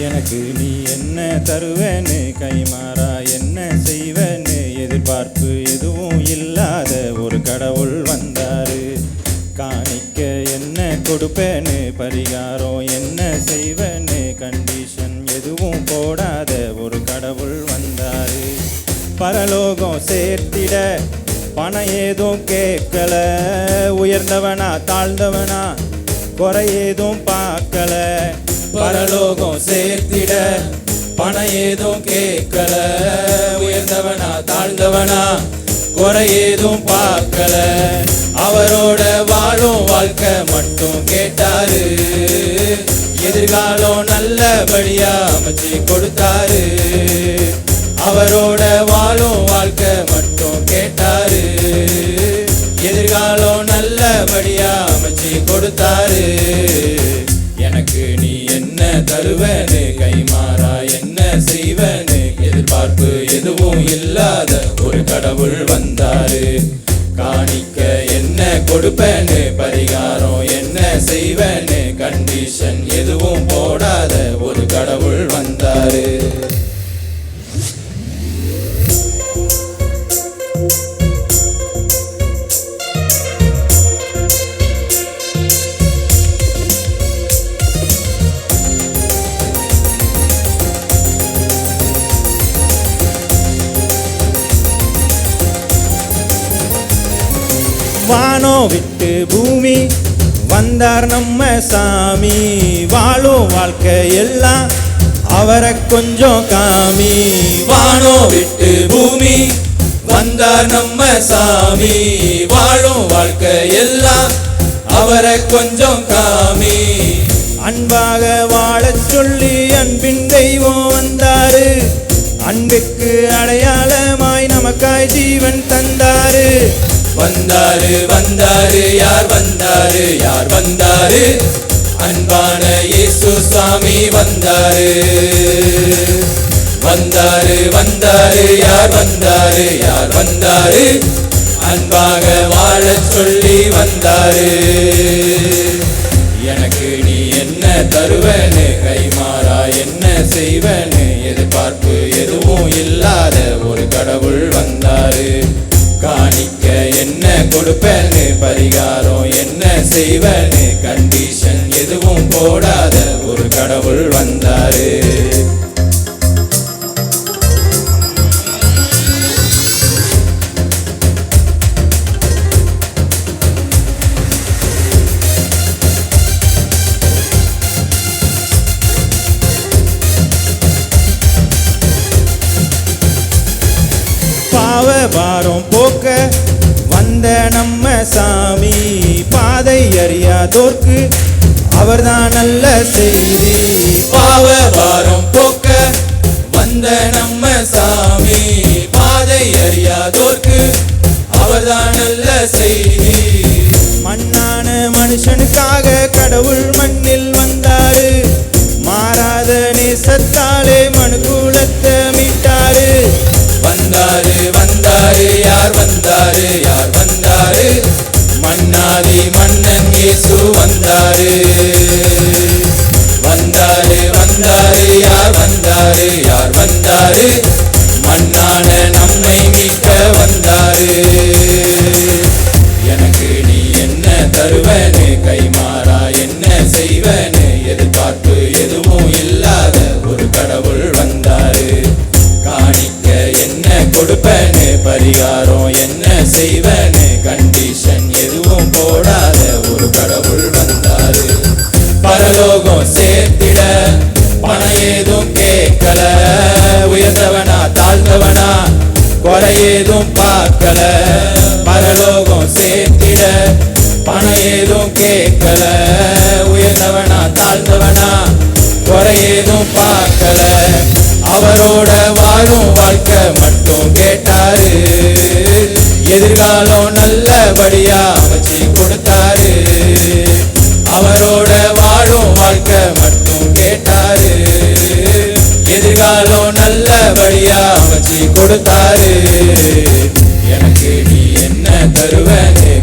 எனக்கு நீ என்ன தருவேன்னு, கைமாறா என்ன செய்வேன்னு, எதிர்பார்ப்பு எதுவும் இல்லாத ஒரு கடவுள் வந்தாரு. காணிக்க என்ன கொடுப்பேன்னு, பரிகாரம் என்ன செய்வேன்னு, கண்டிஷன் எதுவும் போடாத ஒரு கடவுள் வந்தாரு. பரலோகம் சேர்த்திட பணம் ஏதும் கேட்கல, உயர்ந்தவனா தாழ்ந்தவனா குறை ஏதும் பார்க்கல. பரலோகம் சேர்த்திட பணம் ஏதும் கேட்கல, உயர்ந்தவனா தாழ்ந்தவனா குறை ஏதும் பார்க்கல. அவரோட வாழும் வாழ்க்கை மட்டும் கேட்டாரு, எதிர்காலம் நல்லபடியா அமைச்சு கொடுத்தாரு. அவரோட வாழும் வாழ்க்கை மட்டும் கேட்டாரு, எதிர்காலம் நல்லபடியா அமைச்சு கொடுத்தாரு. எனக்கு நீ என்ன தருவேன்னு, கைமாறா என்ன செய்வேன்னு, எதிர்பார்ப்பு எதுவும் இல்லாத ஒரு கடவுள் வந்தாரு. காணிக்க என்ன கொடுப்பேன்னு, பரிகாரம் என்ன செய்வேன்னு, கண்டிஷன் எதுவும் போடாத ஒரு கடவுள் வந்தாரு. வானம் விட்டு பூமி வந்தார் நம்ம சாமி, வாழும் வாழ்க்கை எல்லாம் அவரை கொஞ்சம் காமி. வானம் விட்டு பூமி வந்தார் நம்ம சாமி, வாழும் வாழ்க்கை எல்லாம் அவரை கொஞ்சம் காமி. அன்பாக வாழச் சொல்லி அன்பின் தெய்வம் வந்தாரு, அன்புக்கு அடையாளமாய் நமக்காய் ஜீவன் தந்தாரு. வந்தாரு வந்தாரு யார் வந்தாரு, யார் வந்தாரு, அன்பான இயேசு சாமி வந்தாரு. வந்தாரு வந்தாரு யார் வந்தாரு, யார் வந்தாரு, அன்பாக வாழச் சொல்லி வந்தாரு. எனக்கு நீ என்ன தருவேன்னு, கைமாறா என்ன செய்வேன்னு, எதிர்பார்ப்பு எதுவும் இல்லாத ஒரு கடவுள் வந்தாரு. காணிக்க என்ன கொடுப்பேன்னு, பரிகாரம் என்ன செய்வேன்னு, கண்டிஷன் எதுவும் போடாத ஒரு கடவுள் வந்தாரு. பாவ பாரம் போக்க வந்த நம்ம சாமி, பாதை அறியாதோர்க்கு அவர்தான் நல்ல செய்தி. பாவ பாரம் போக்க வந்த நம்ம சாமி, பாதை அறியாதோர்க்கு அவர்தான் நல்ல செய்தி. மண்ணான மனுஷனுக்காக கடவுள் மண்ணில் வந்தாரு, மாறாத நேசத்தாலே மனுக்குலத்தை மீட்டாரு. வந்தாரு வந்தாரு யார் வந்தாரு, யார் வந்தாரு, மன்னாதி மன்னன் இயேசு வந்தாரு. வந்தாரு வந்தாரு யார் வந்தாரு, யார் வந்தாரு, மண்ணான நம்மை மீட்க வந்தாரு. எனக்கு நீ என்ன தருவேன்னு, கைமாறா என்ன செய்வேன்னு, எதிர்பார்ப்பு எதுவும் இல்லாத ஒரு கடவுள் வந்தாரு. காணிக்க என்ன கொடுப்பேன்னு, பரிகாரம் என்ன செய்வேன்னு, கண்டிஷன் எதுவும் போடாத ஒரு கடவுள் வந்தாரு. பரலோகம் சேர்த்திட பணம் ஏதும் கேட்கல, உயர்ந்தவனா தாழ்ந்தவனா குறை ஏதும் பார்க்கல. பரலோகம் சேர்த்திட பணம் ஏதும் கேட்கல, உயர்ந்தவனா தாழ்ந்தவனா குறை ஏதும் பார்க்கல. அவரோட வாழும் வாழ்க்கை மட்டும் கேட்டாரு, எதிர்காலம் நல்லபடியா அமைச்சு கொடுத்தாரு. கொடுத்தாரு. எனக்கு நீ என்ன தருவனு